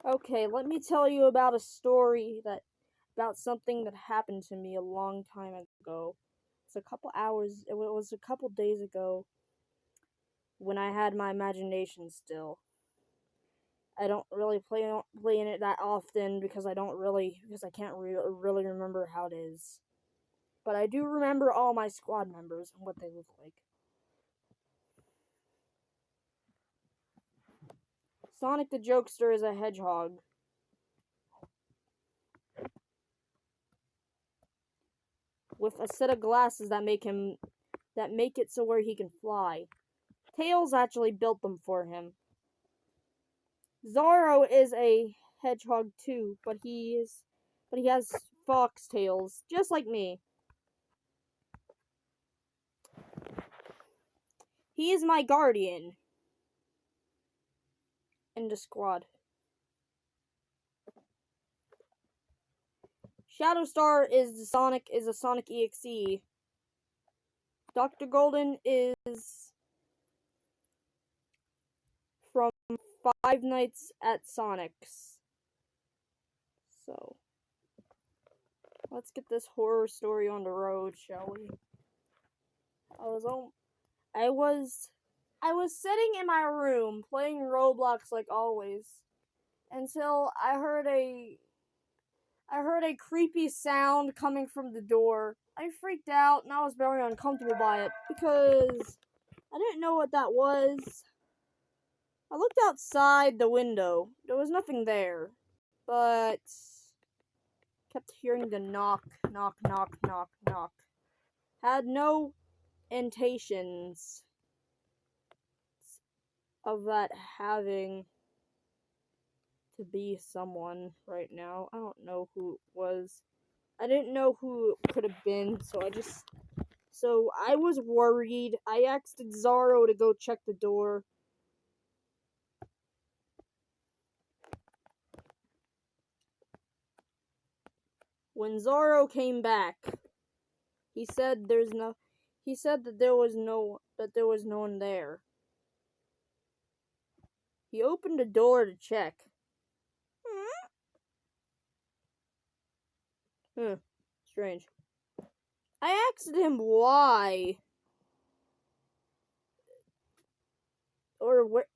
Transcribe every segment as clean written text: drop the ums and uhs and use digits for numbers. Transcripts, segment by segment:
Okay, let me tell you about a story about something that happened to me a long time ago. It was a couple days ago when I had my imagination still. I don't really play in it that often because I can't really remember how it is. But I do remember all my squad members and what they look like. Sonic the Jokester is a hedgehog with a set of glasses that make it so where he can fly. Tails actually built them for him. Zorro is a hedgehog too, but he has fox tails, just like me. He is my guardian in the squad. Shadowstar is a Sonic EXE. Dr. Golden is from Five Nights at Sonic's. So, let's get this horror story on the road, shall we? I was sitting in my room playing Roblox like always until I heard a creepy sound coming from the door. I freaked out and I was very uncomfortable by it because I didn't know what that was. I looked outside the window. There was nothing there, but kept hearing the knock, knock, knock, knock, knock. Had no intentions of that having to be someone right now. I don't know who it was. I didn't know who it could have been, so I was worried. I asked Zorro to go check the door. When Zorro came back, he said that there was no one there. He opened the door to check. Strange. I asked him why. Or where,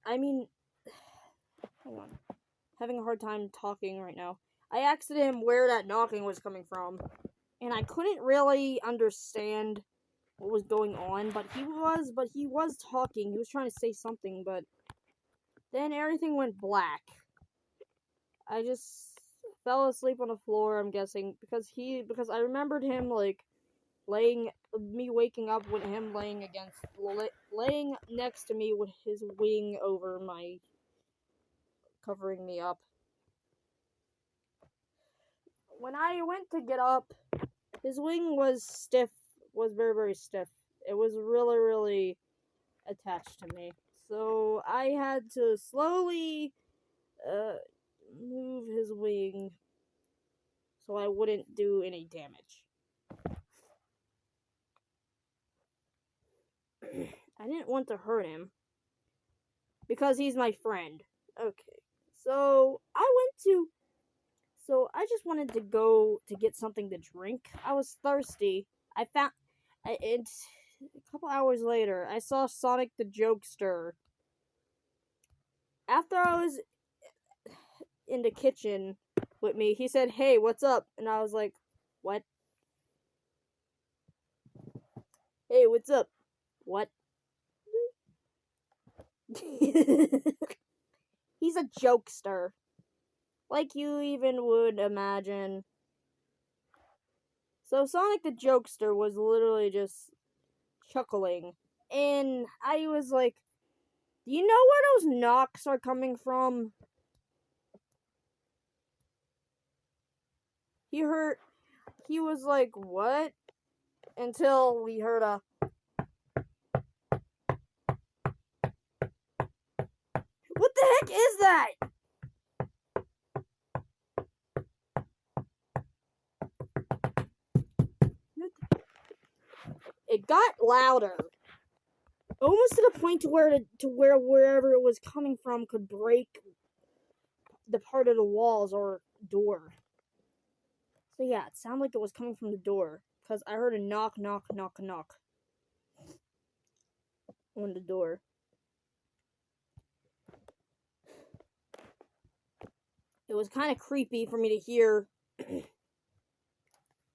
hold on. Having a hard time talking right now. I asked him where that knocking was coming from, and I couldn't really understand what was going on, but he was talking. He was trying to say something, but then everything went black. I just fell asleep on the floor, I'm guessing, because I remembered him waking up with him laying next to me with his wing over my covering me up. When I went to get up, his wing was very, very stiff. It was really, really attached to me. So I had to slowly move his wing so I wouldn't do any damage. I didn't want to hurt him because he's my friend. Okay. So I just wanted to go to get something to drink. I was thirsty. A couple hours later, I saw Sonic the Jokester. After I was in the kitchen with me, he said, "Hey, what's up?" And I was like, "What?" "Hey, what's up?" "What?" He's a jokester. Like you even would imagine. So Sonic the Jokester was literally just chuckling. And I was like, do you know where those knocks are coming from? He was like, what? Until we heard a... What the heck is that? It got louder. Almost to the point to where wherever it was coming from could break the part of the walls or door. So yeah, it sounded like it was coming from the door. Because I heard a knock, knock, knock, knock on the door. It was kind of creepy for me to hear.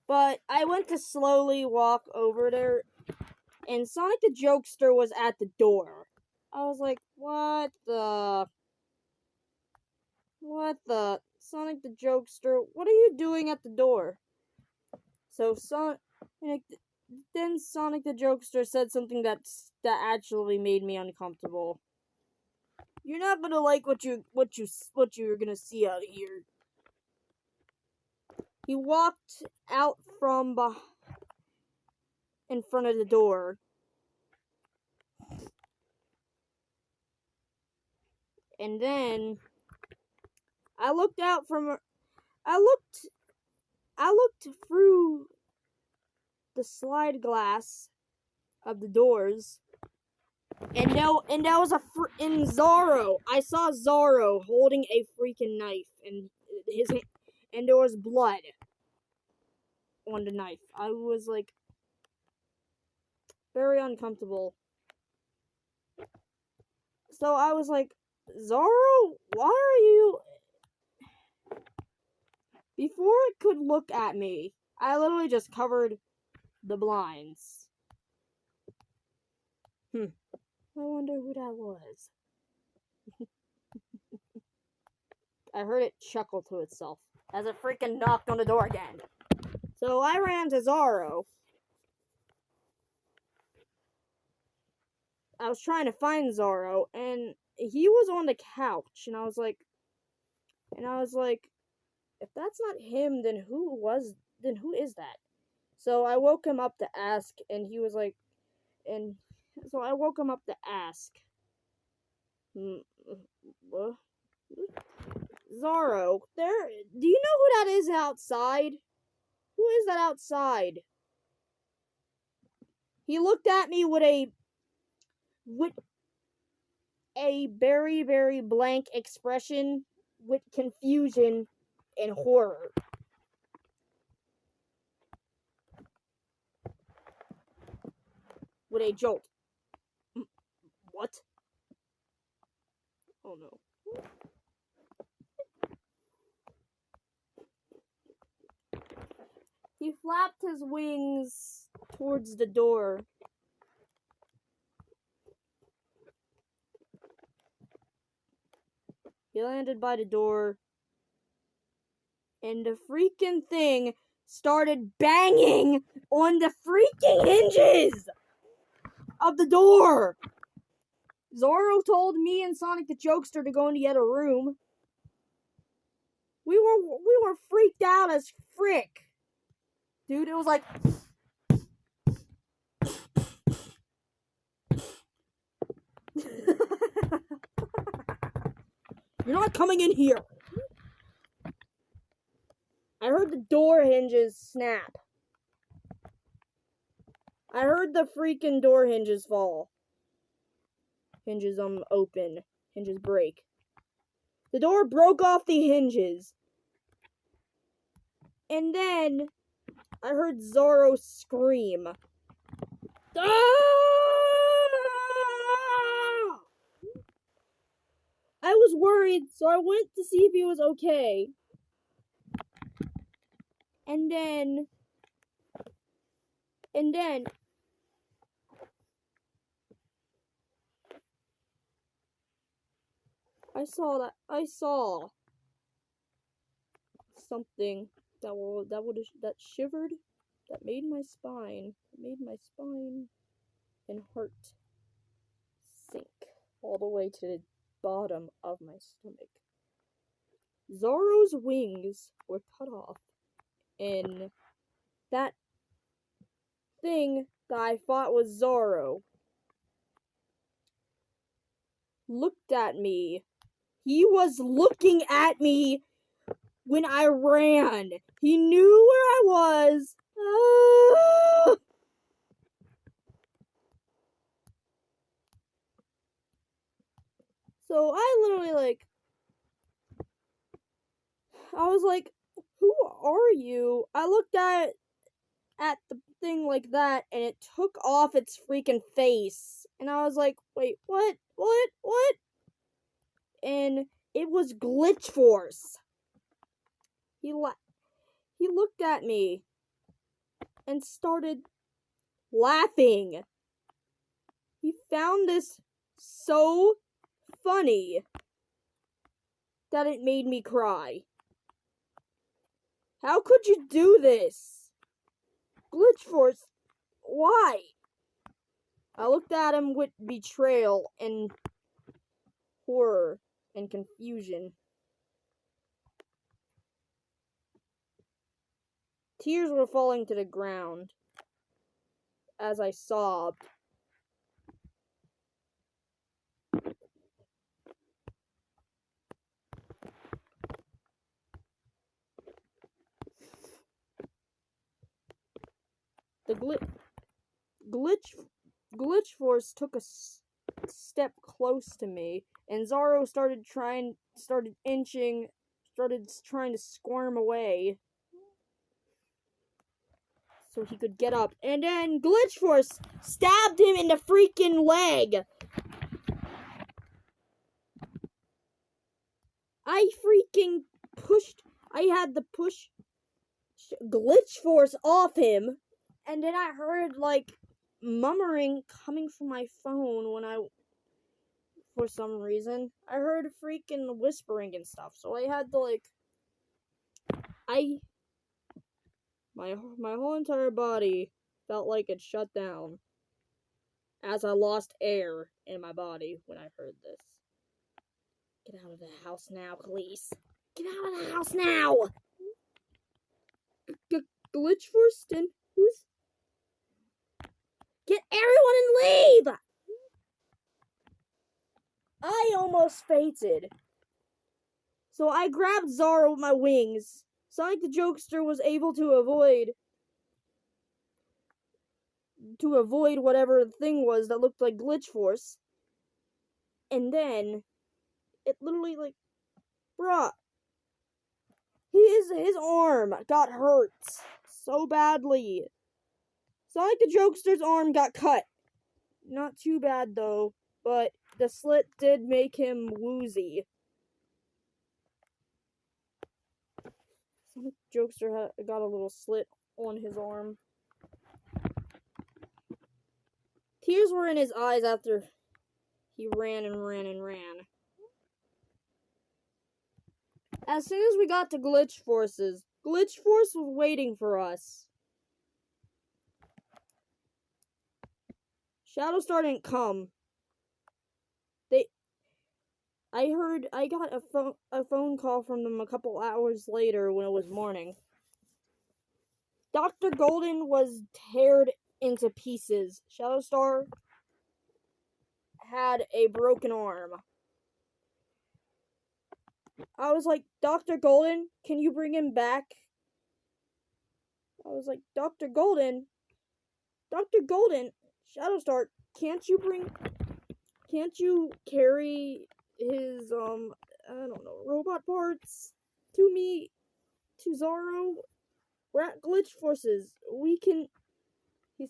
But I went to slowly walk over there, and Sonic the Jokester was at the door. I was like, what the? Sonic the Jokester, what are you doing at the door? So then Sonic the Jokester said something that actually made me uncomfortable. You're not gonna like what you're gonna see out of here. He walked out from in front of the door. And then I looked through the slide glass of the doors, and that was in Zorro. I saw Zorro holding a freaking knife, and there was blood on the knife. I was like very uncomfortable. So I was like, Zorro, why are you? Before it could look at me, I literally just covered the blinds. I wonder who that was. I heard it chuckle to itself as it freaking knocked on the door again. So I ran to Zorro. I was trying to find Zorro, and he was on the couch, and I was like, if that's not him, then who is that? So I woke him up to ask, and he was like, so I woke him up to ask, what? Zorro, do you know who that is outside? Who is that outside? He looked at me with a very, very blank expression with confusion and horror. With a jolt. What? Oh no. He flapped his wings towards the door. He landed by the door, and the freaking thing started banging on the freaking hinges of the door. Zorro told me and Sonic the Jokester to go into the other room. We were freaked out as frick. Dude, it was like you're not coming in here. I heard the door hinges snap. I heard the freaking door hinges fall. Hinges open. Hinges break. The door broke off the hinges. And then I heard Zorro scream. Ah! I was worried, so I went to see if he was okay. And then I saw something that shivered, that made my spine and heart sink all the way to the bottom of my stomach. Zorro's wings were cut off, and that thing that I thought was Zorro looked at me. He was looking at me when I ran. He knew where I was. Ah! So I literally I was like, who are you? I looked at the thing like that, and it took off its freaking face. And I was like, wait, what? What? And it was Glitch Force. He looked at me and started laughing. He found this so funny that it made me cry. How could you do this? Glitch Force, why? I looked at him with betrayal and horror and confusion. Tears were falling to the ground as I sobbed. The glitch force took a step close to me, and Zaro started trying to squirm away so he could get up, and then Glitch Force stabbed him in the freaking leg. I had to push Glitch Force off him, and then I heard like murmuring coming from my phone for some reason. I heard freaking whispering and stuff, so I had to my whole entire body felt like it shut down as I lost air in my body when I heard this. Get out of the house now, please. Get out of the house now! Glitch Force, who's... Get everyone and leave! I almost fainted. So I grabbed Zara with my wings. Sonic the Jokester was able to avoid whatever the thing was that looked like Glitch Force. And then it literally bruh. His arm got hurt so badly. Sonic the Jokester's arm got cut. Not too bad though, but the slit did make him woozy. Sonic the Jokester got a little slit on his arm. Tears were in his eyes after he ran and ran and ran. As soon as we got to Glitch Force was waiting for us. Shadowstar didn't come. I got a phone call from them a couple hours later when it was morning. Dr. Golden was teared into pieces. Shadowstar had a broken arm. I was like, Dr. Golden, can you bring him back? I was like, Dr. Golden, Shadowstar, can't you carry his, I don't know, robot parts to me, to Zaro? We're at Glitch Forces. We can, he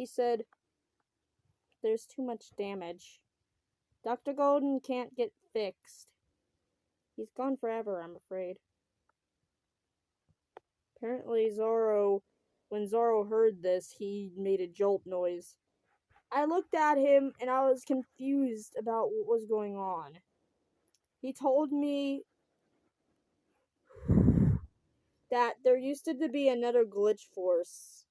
said, there's too much damage. Dr. Golden can't get fixed. He's gone forever, I'm afraid. Apparently, when Zaro heard this, he made a jolt noise. I looked at him, and I was confused about what was going on. He told me that there used to be another Glitch Force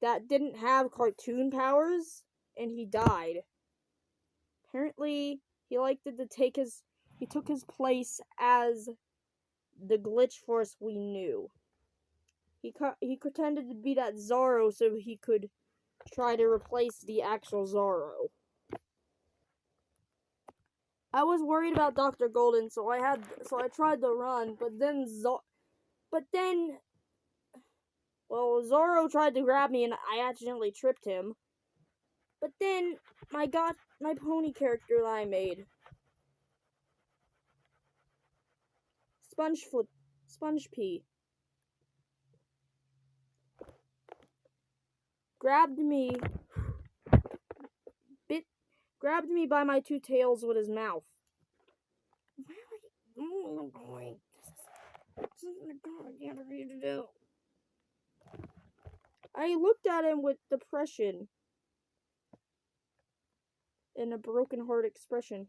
that didn't have cartoon powers, and he died. Apparently, he took his place as the Glitch Force we knew. He pretended to be that Zaro so he could try to replace the actual Zaro. I was worried about Dr. Golden, so I tried to run, but then Zaro tried to grab me and I accidentally tripped him. But then my pony character that I made Sponge P grabbed me by my two tails with his mouth. Oh, boy. This isn't a good idea for you to do. I looked at him with depression and a broken heart expression.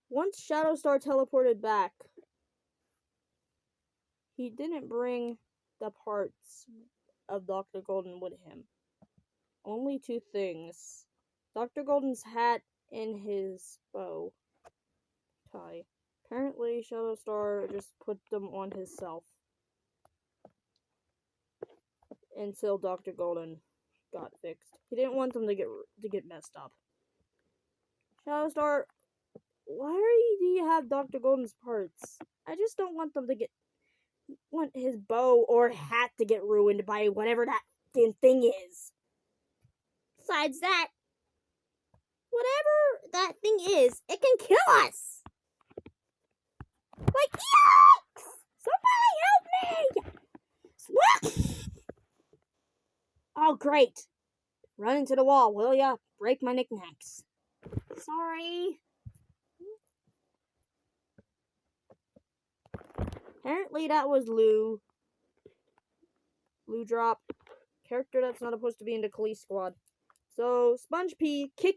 Once Shadowstar teleported back, he didn't bring the parts of Dr. Golden with him. Only two things. Dr. Golden's hat and his bow tie. Apparently, Shadowstar just put them on himself until Dr. Golden got fixed. He didn't want them to get messed up. Shadowstar, why do you have Dr. Golden's parts? I just don't want want his bow or hat to get ruined by whatever that thing is. Besides that, whatever that thing is, it can kill us! Like, yikes! Somebody help me! Oh, great. Run into the wall, will ya? Break my knickknacks. Sorry. Apparently that was Lou. Lou Drop. Character that's not supposed to be in the police squad. So, Sponge P kicked